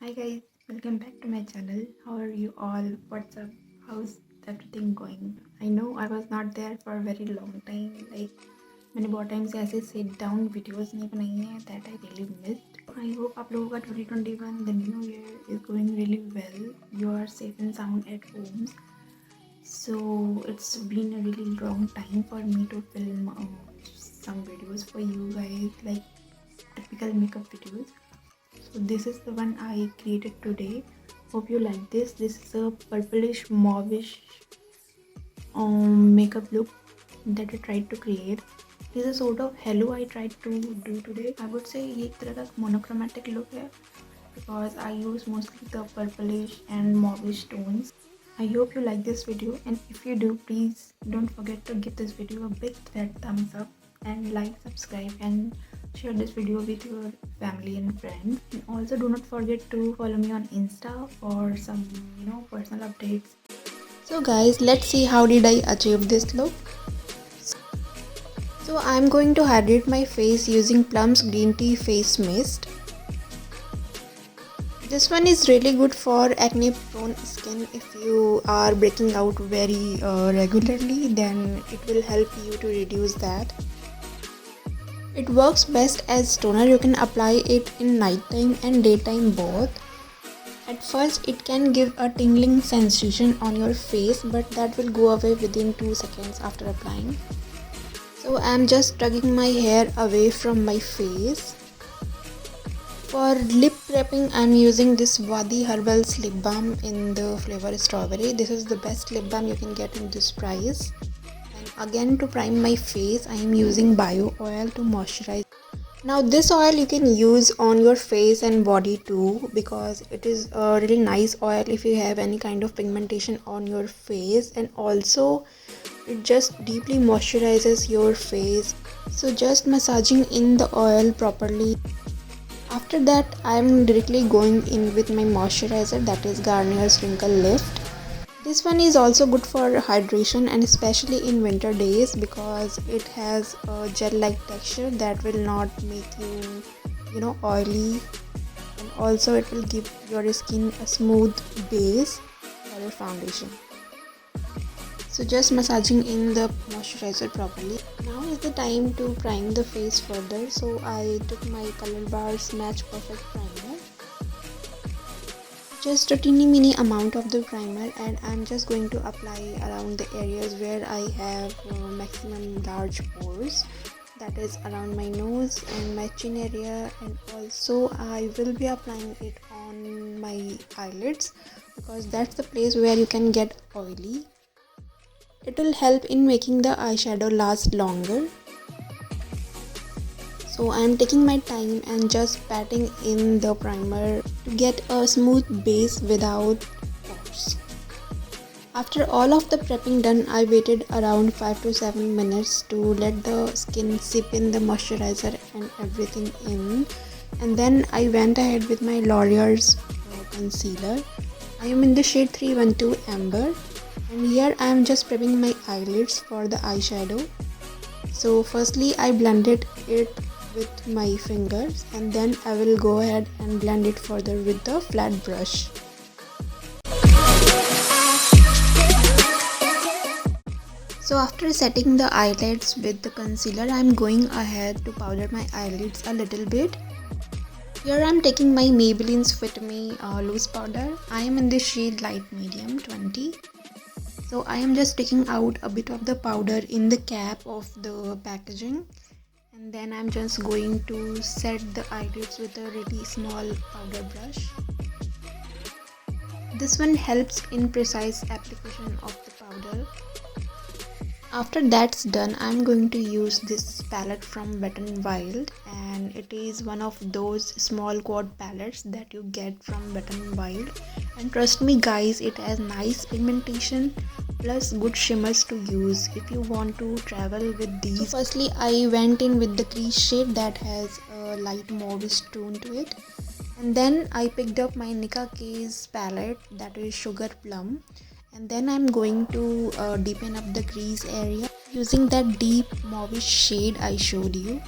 Hi guys, welcome back to my channel. How are you all? What's up? How's everything going? I know I was not there for a very long time. मैंने बहुत time से ऐसे sit down videos नहीं बनाई हैं that I really missed. I hope आप लोगों का 2021 the new year is going really well. You are safe and sound at homes. So it's been a really long time for me to film some videos for you guys, like typical makeup videos. So this is the one I created today. Hope you like this. This is a purplish mauvish makeup look that I tried to create. It is a sort of halo I tried to do today. I would say ये एक तरह का monochromatic look है because I use mostly the purplish and mauvish tones. I hope you like this video, and if you do, please don't forget to give this video a big fat thumbs up and like, subscribe and share this video with your family and friends. And also do not forget to follow me on Insta for some personal updates. So guys, let's see how did I achieve this look. So I'm going to hydrate my face using Plum's Green Tea Face Mist. This one is really good for acne prone skin. If you are breaking out very regularly, then it will help you to reduce that. It works best as toner. You can apply it in nighttime and daytime both. At first it can give a tingling sensation on your face, but that will go away within 2 seconds after applying. So I am just tugging my hair away from my face. For lip prepping, I am using this Wadi Herbals lip balm in the flavor strawberry. This is the best lip balm you can get in this price. And again, to prime my face, I am using bio oil to moisturize. Now this oil you can use on your face and body too, because it is a really nice oil if you have any kind of pigmentation on your face, and also it just deeply moisturizes your face. So just massaging in the oil properly. After that, I am directly going in with my moisturizer, that is Garnier's Wrinkle Lift. This one is also good for hydration, and especially in winter days, because it has a gel-like texture that will not make you oily, and also it will give your skin a smooth base for your foundation. So just massaging in the moisturizer properly. Now is the time to prime the face further. So I took my Color Bars Match Perfect Primer. Just a teeny mini amount of the primer, and I'm just going to apply around the areas where I have maximum large pores. That is around my nose and my chin area, and also I will be applying it on my eyelids because that's the place where you can get oily. It will help in making the eyeshadow last longer. So I am taking my time and just patting in the primer to get a smooth base without pores. After all of the prepping done, I waited around 5 to 7 minutes to let the skin sip in the moisturizer and everything in. And then I went ahead with my L'Oreal's concealer. I am in the shade 312 Amber. And here I am just prepping my eyelids for the eyeshadow. So firstly I blended it with my fingers, and then I will go ahead and blend it further with the flat brush. So after setting the eyelids with the concealer, I am going ahead to powder my eyelids a little bit. Here I am taking my Maybelline's Fit Me loose powder. I am in the shade light medium 20. So I am just taking out a bit of the powder in the cap of the packaging, and then I'm just going to set the eyelids with a really small powder brush. This one helps in precise application of the powder. After that's done, I'm going to use this palette from Wet n Wild, and it is one of those small quad palettes that you get from Wet n Wild, and trust me guys, it has nice pigmentation plus good shimmers to use if you want to travel with these. So firstly I went in with the crease shade that has a light mauvish tone to it, and then I picked up my Nicka K's palette, that is Sugar Plum, and then I'm going to deepen up the crease area using that deep mauvish shade I showed you.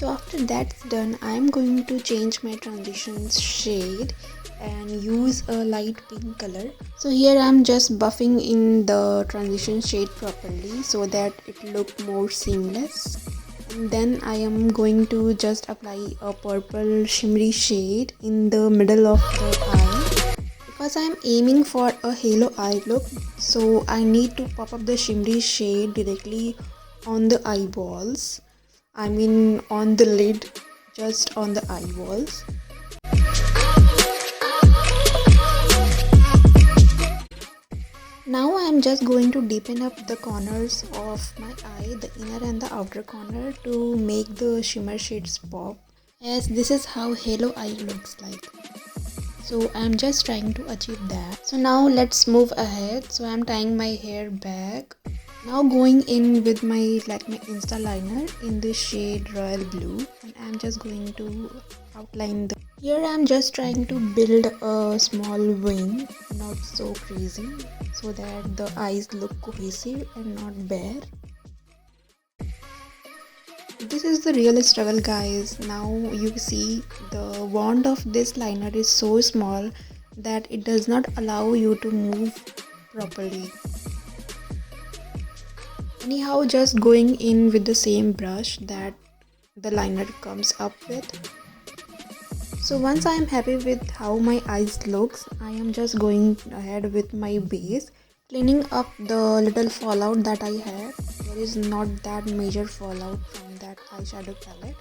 So after that's done, I am going to change my transition shade and use a light pink color. So here I am just buffing in the transition shade properly so that it look more seamless. And then I am going to just apply a purple shimmery shade in the middle of the eye. Because I am aiming for a halo eye look, so I need to pop up the shimmery shade directly on the eyeballs. I mean on the lid, just on the eyeballs. Now I am just going to deepen up the corners of my eye, the inner and the outer corner, to make the shimmer shades pop, as this is how halo eye looks like. So I am just trying to achieve that. So now let's move ahead. So I am tying my hair back. Now going in with my Lakme Insta liner in the shade Royal Blue, and I am just going to outline the. Here I am just trying to build a small wing, not so crazy, so that the eyes look cohesive and not bare. This is the real struggle, guys. Now you see the wand of this liner is so small that it does not allow you to move properly. Anyhow, just going in with the same brush that the liner comes up with. So once I am happy with how my eyes looks, I am just going ahead with my base, cleaning up the little fallout that I had. There is not that major fallout from that eyeshadow palette.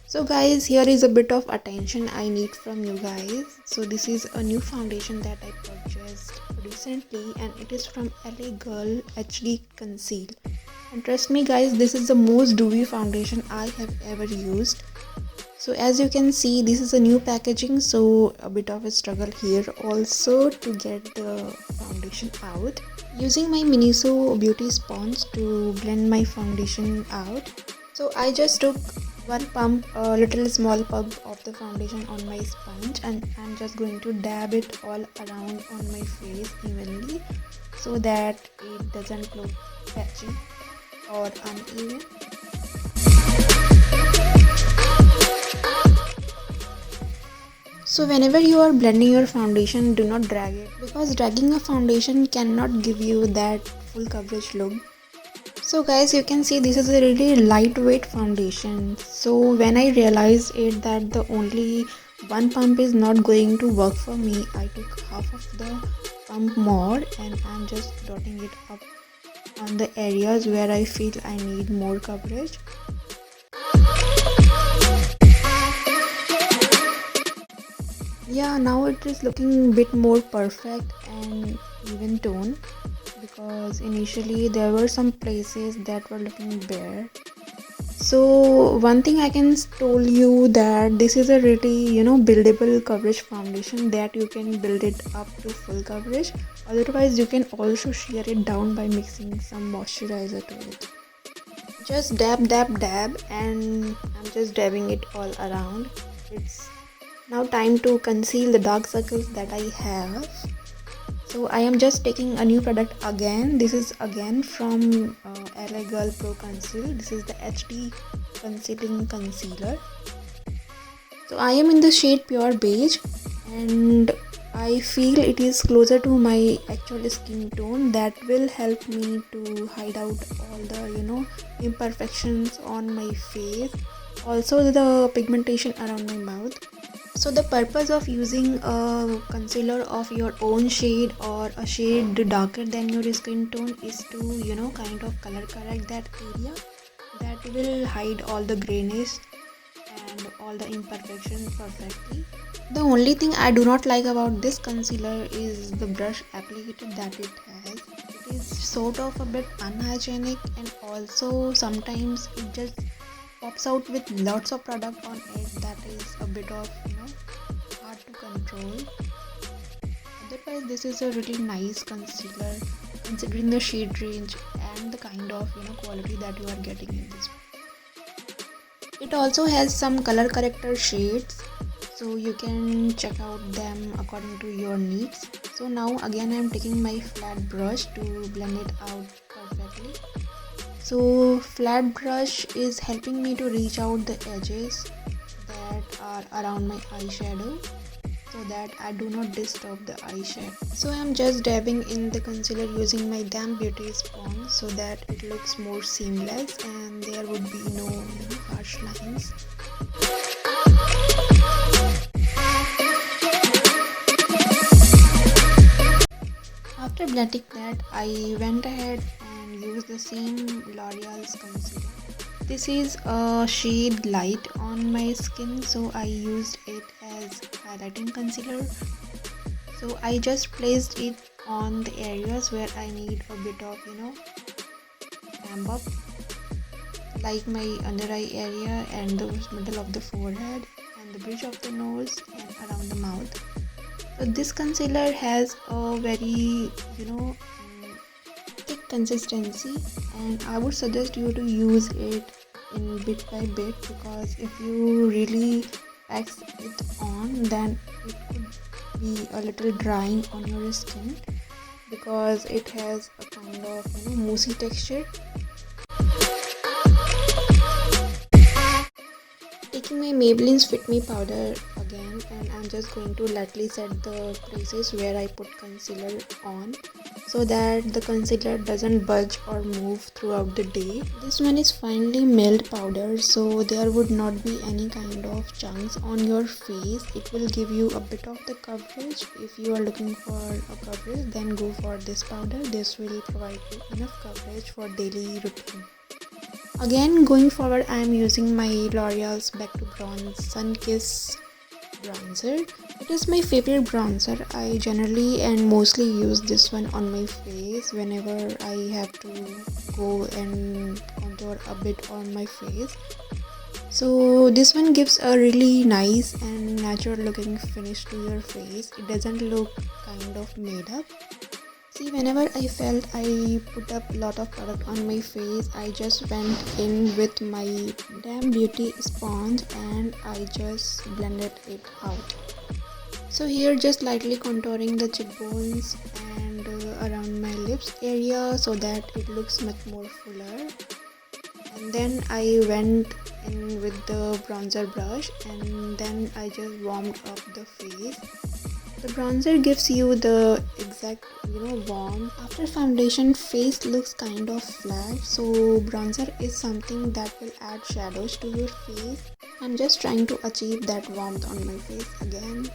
So guys, here is a bit of attention I need from you guys. So this is a new foundation that I purchased recently, and it is from LA Girl HD Conceal. And trust me guys, this is the most dewy foundation I have ever used. So as you can see, this is a new packaging, so a bit of a struggle here also to get the foundation out. Using my Miniso beauty sponge to blend my foundation out. So I just took one pump, a little small pump of the foundation on my sponge, and I'm just going to dab it all around on my face evenly so that it doesn't look patchy or uneven. So whenever you are blending your foundation, do not drag it, because dragging a foundation cannot give you that full coverage look. So guys, you can see this is a really lightweight foundation. So when I realized it that the only one pump is not going to work for me, I took half of the pump more and I'm just dotting it up on the areas where I feel I need more coverage. Yeah, now it is looking a bit more perfect and even tone, because initially there were some places that were looking bare. So one thing I can tell you that this is a really buildable coverage foundation that you can build it up to full coverage. Otherwise you can also shear it down by mixing some moisturizer to it. Just dab and I'm just dabbing it all around. It's now time to conceal the dark circles that I have. So I am just taking a new product again. This is again from LA Girl Pro Conceal. This is the HD Concealing Concealer. So I am in the shade Pure Beige, and I feel it is closer to my actual skin tone. That will help me to hide out all the imperfections on my face, also the pigmentation around my mouth. So the purpose of using a concealer of your own shade or a shade darker than your skin tone is to kind of color correct that area. That will hide all the grayness and all the imperfections perfectly. The only thing I do not like about this concealer is the brush applicator that it has. It is sort of a bit unhygienic, and also sometimes it just pops out with lots of product on it. That is a bit of hard to control. Otherwise this is a really nice concealer considering the shade range and the kind of quality that you are getting in this. It also has some color corrector shades, so you can check out them according to your needs. So now again I am taking my flat brush to blend it out perfectly. So flat brush is helping me to reach out the edges that are around my eyeshadow so that I do not disturb the eyeshadow. So I am just dabbing in the concealer using my Damn Beauty sponge so that it looks more seamless and there would be no harsh lines. After blending that, I went ahead and used the same L'Oreal's concealer. This is a shade light on my skin, so I used it as highlighting concealer. So I just placed it on the areas where I need a bit of amp up, like my under eye area and the middle of the forehead and the bridge of the nose and around the mouth. So this concealer has a very thick consistency, and I would suggest you to use it in bit by bit, because if you really wax it on, then it could be a little drying on your skin because it has a kind of moussey texture. Taking my Maybelline's Fit Me powder again, and I'm just going to lightly set the places where I put concealer on so that the concealer doesn't budge or move throughout the day. This one is finely milled powder, so there would not be any kind of chunks on your face. It will give you a bit of the coverage. If you are looking for a coverage, then go for this powder. This will provide you enough coverage for daily routine. Again, going forward, I am using my L'Oreal's Back to Bronze Sun Kiss bronzer. It is my favorite bronzer. I generally and mostly use this one on my face whenever I have to go and contour a bit on my face. So this one gives a really nice and natural looking finish to your face. It doesn't look kind of made up. See, whenever I felt I put up a lot of product on my face, I just went in with my Damn Beauty sponge and I just blended it out. So here just lightly contouring the cheekbones and around my lips area so that it looks much more fuller. And then I went in with the bronzer brush and then I just warmed up the face. The bronzer gives you the exact warmth. After foundation, face looks kind of flat, so bronzer is something that will add shadows to your face. I'm just trying to achieve that warmth on my face again.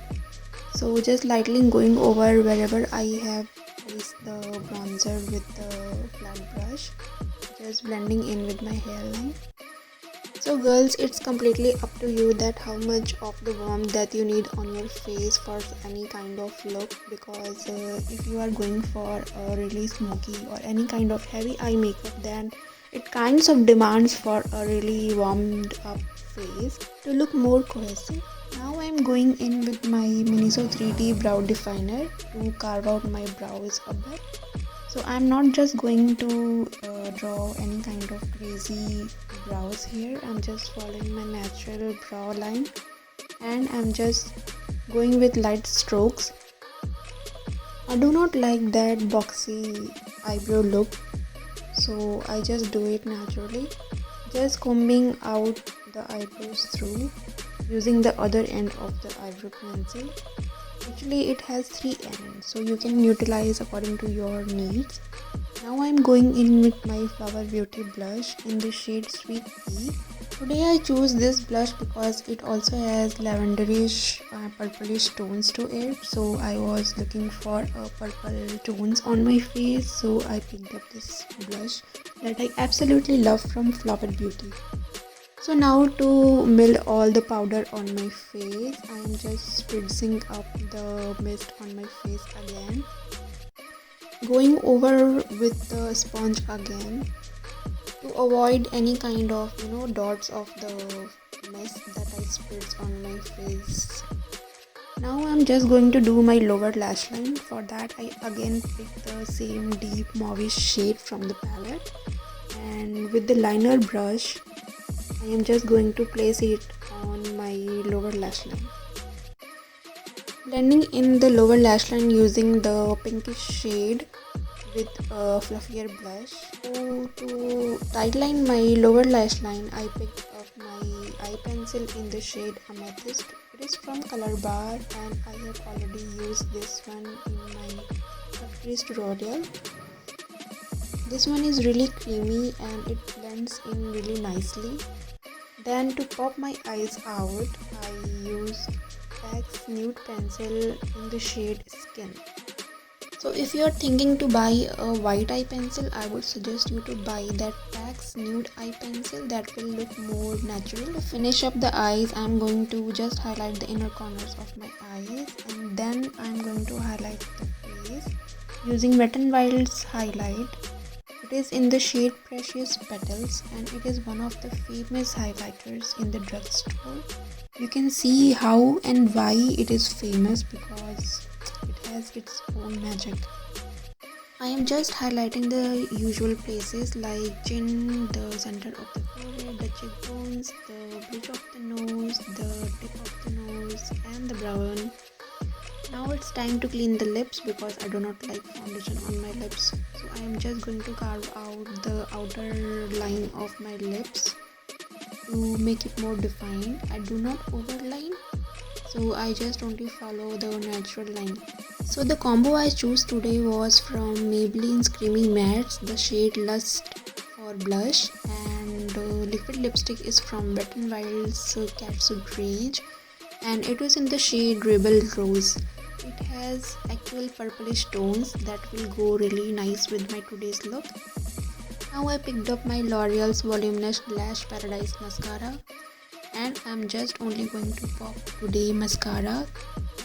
So just lightly going over wherever I have placed the bronzer with the flat brush, just blending in with my hairline. So girls, it's completely up to you that how much of the warmth that you need on your face for any kind of look, because if you are going for a really smoky or any kind of heavy eye makeup, then it kinds of demands for a really warmed up face to look more cohesive. Now I'm going in with my Miniso 3D brow definer to carve out my brows a bit. So I'm not just going to draw any kind of crazy brows here. I'm just following my natural brow line and I'm just going with light strokes. I do not like that boxy eyebrow look, so I just do it naturally, just combing out the eyebrows through using the other end of the eyebrow pencil. Actually, it has 3 ends, so you can utilize according to your needs. Now I'm going in with my Flower Beauty blush in the shade Sweet Pea. Today I chose this blush because it also has lavenderish purplish tones to it. So I was looking for purple tones on my face, so I picked up this blush that I absolutely love from Flower Beauty. So now to melt all the powder on my face, I am just spritzing up the mist on my face again. Going over with the sponge again to avoid any kind of dots of the mist that I spritz on my face. Now I'm just going to do my lower lash line. For that I again pick the same deep mauvish shade from the palette, and with the liner brush I am just going to place it on my lower lash line. Blending in the lower lash line using the pinkish shade with a fluffier blush. So to tightline my lower lash line, I picked up my eye pencil in the shade Amethyst. It is from Color Bar and I have already used this one in my Cut Crease tutorial. This one is really creamy and it blends in really nicely. Then to pop my eyes out, I used PAC's nude pencil in the shade Skin. So if you are thinking to buy a white eye pencil, I would suggest you to buy that PAC's nude eye pencil. That will look more natural. To finish up the eyes, I am going to just highlight the inner corners of my eyes and then I am going to highlight the face using Wet n Wild's highlight. It is in the shade Precious Petals and it is one of the famous highlighters in the drugstore. You can see how and why it is famous because it has its own magic. I am just highlighting the usual places like chin, the center of the forehead, the cheekbones, the bridge of the nose, the tip of the nose and the brow. Now it's time to clean the lips because I do not like foundation on my lips. So I am just going to carve out the outer line of my lips to make it more defined. I do not overline, so I just only follow the natural line. So the combo I chose today was from Maybelline's Creamy Mattes, the shade Lust for blush, and liquid lipstick is from Wet n Wild's Catsuit range and it was in the shade Rebel Rose. It has actual purplish tones that will go really nice with my today's look. Now I picked up my L'Oreal's Voluminous Lash Paradise Mascara and I'm just only going to pop today mascara.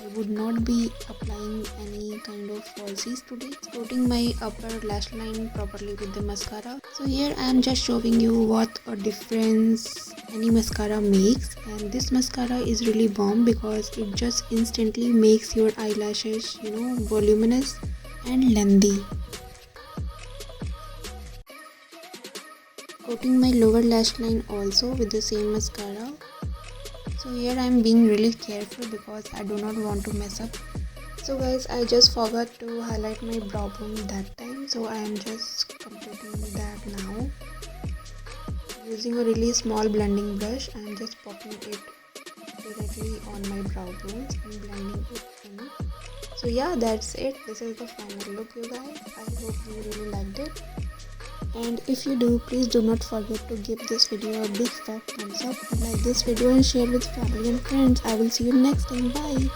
I would not be applying any kind of falsies today. Coating my upper lash line properly with the mascara. So here I am just showing you what a difference any mascara makes, and this mascara is really bomb because it just instantly makes your eyelashes, voluminous and lengthy. Coating my lower lash line also with the same mascara. So here I am being really careful because I do not want to mess up. So guys, I just forgot to highlight my brow bone that time, so I am just completing that now. Using a really small blending brush, I am just popping it directly on my brow bones and blending it in. So yeah, that's it. This is the final look, you guys. I hope you really liked it. And if you do, please do not forget to give this video a big fat thumbs up and like this video and share with family and friends. I will see you next time. Bye.